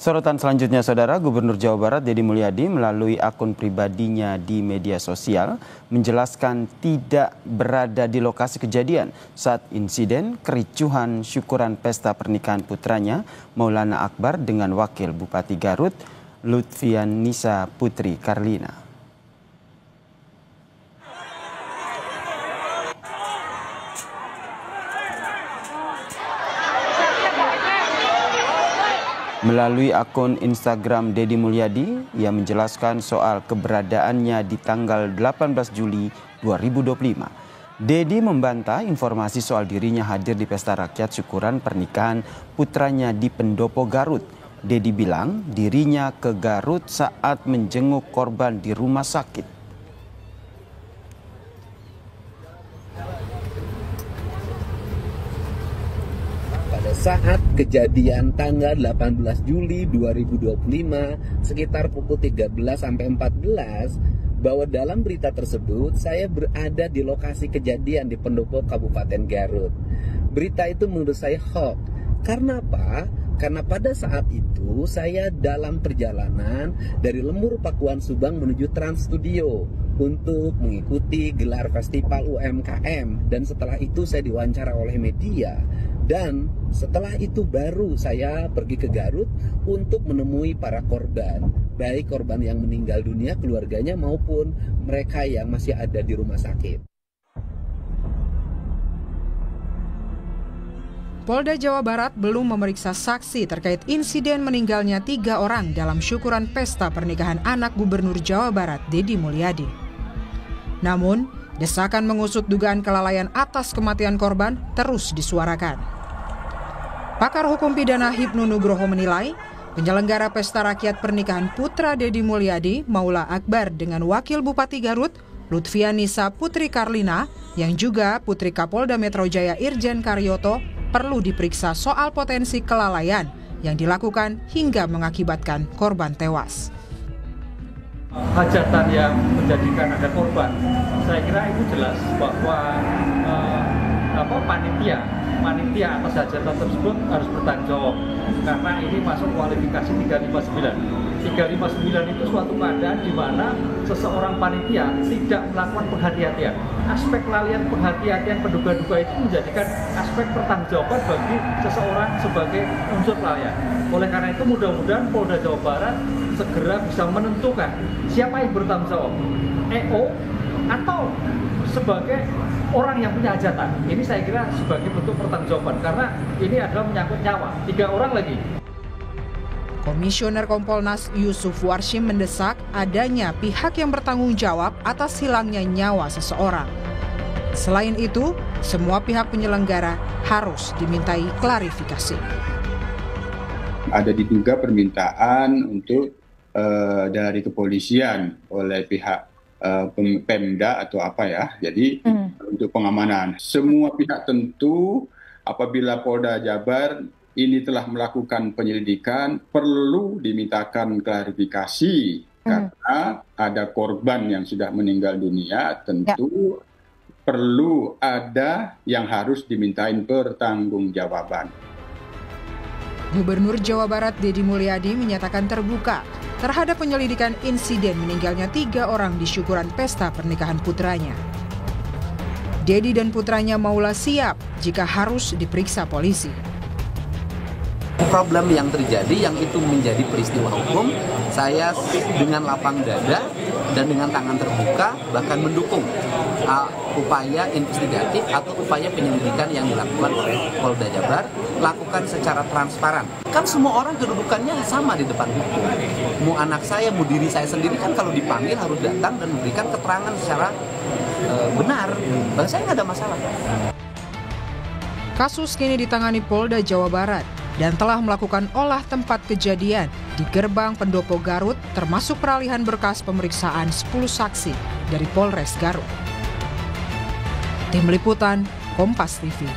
Sorotan selanjutnya, Saudara, Gubernur Jawa Barat Deddy Mulyadi melalui akun pribadinya di media sosial menjelaskan tidak berada di lokasi kejadian saat insiden kericuhan syukuran pesta pernikahan putranya Maulana Akbar dengan Wakil Bupati Garut Lutfianisa Putri Karlina. Melalui akun Instagram Deddy Mulyadi, ia menjelaskan soal keberadaannya di tanggal 18 Juli 2025. Deddy membantah informasi soal dirinya hadir di pesta rakyat syukuran pernikahan putranya di Pendopo Garut. Deddy bilang dirinya ke Garut saat menjenguk korban di rumah sakit. Pada saat kejadian tanggal 18 Juli 2025 sekitar pukul 13 sampai 14, bahwa dalam berita tersebut saya berada di lokasi kejadian di Pendopo Kabupaten Garut. Berita itu menurut saya hoax. Karena apa? Karena pada saat itu saya dalam perjalanan dari Lemur Pakuan Subang menuju Trans Studio untuk mengikuti gelar festival UMKM, dan setelah itu saya diwawancara oleh media. Dan setelah itu baru saya pergi ke Garut untuk menemui para korban, baik korban yang meninggal dunia, keluarganya, maupun mereka yang masih ada di rumah sakit. Polda Jawa Barat belum memeriksa saksi terkait insiden meninggalnya 3 orang dalam syukuran pesta pernikahan anak Gubernur Jawa Barat Deddy Mulyadi. Namun, desakan mengusut dugaan kelalaian atas kematian korban terus disuarakan. Pakar hukum pidana Hipnu Nugroho menilai, penyelenggara pesta rakyat pernikahan putra Deddy Mulyadi, Maula Akbar dengan Wakil Bupati Garut, Lutfianisa Putri Karlina, yang juga Putri Kapolda Metro Jaya Irjen Karyoto, perlu diperiksa soal potensi kelalaian yang dilakukan hingga mengakibatkan korban tewas. Hajatan yang menjadikan ada korban, saya kira itu jelas bahwa panitia atas hajatan tersebut harus bertanggung jawab, karena ini masuk kualifikasi 359. 359 itu suatu keadaan di mana seseorang panitia tidak melakukan penghati-hatian. Aspek lalaian penghati-hatian penduga-duga itu menjadikan aspek pertanggungjawaban bagi seseorang sebagai unsur kelalaian. Oleh karena itu mudah-mudahan Polda Jawa Barat segera bisa menentukan siapa yang bertanggung jawab, EO atau sebagai orang yang punya hajatan. Ini saya kira sebagai bentuk pertanggungjawaban, karena ini adalah menyangkut nyawa 3 orang lagi. Komisioner Kompolnas Yusuf Warshim mendesak adanya pihak yang bertanggung jawab atas hilangnya nyawa seseorang. Selain itu, semua pihak penyelenggara harus dimintai klarifikasi. Ada diduga permintaan untuk dari kepolisian oleh pihak Pemda atau apa ya, jadi untuk pengamanan. Semua pihak tentu apabila Polda Jabar ini telah melakukan penyelidikan perlu dimintakan klarifikasi karena ada korban yang sudah meninggal dunia, tentu perlu ada yang harus dimintain pertanggungjawaban. Gubernur Jawa Barat Deddy Mulyadi menyatakan terbuka terhadap penyelidikan insiden meninggalnya 3 orang di syukuran pesta pernikahan putranya. Deddy dan putranya Maula siap jika harus diperiksa polisi. Problem yang terjadi, yang itu menjadi peristiwa hukum, saya dengan lapang dada dan dengan tangan terbuka bahkan mendukung upaya investigatif atau upaya penyelidikan yang dilakukan oleh Polda Jabar, lakukan secara transparan. Kan semua orang kedudukannya sama di depan hukum. Mau anak saya, mau diri saya sendiri kan kalau dipanggil harus datang dan memberikan keterangan secara benar. Bagi saya nggak ada masalah. Kasus kini ditangani Polda Jawa Barat dan telah melakukan olah tempat kejadian di gerbang Pendopo Garut, termasuk peralihan berkas pemeriksaan 10 saksi dari Polres Garut. Tim Liputan, Kompas TV.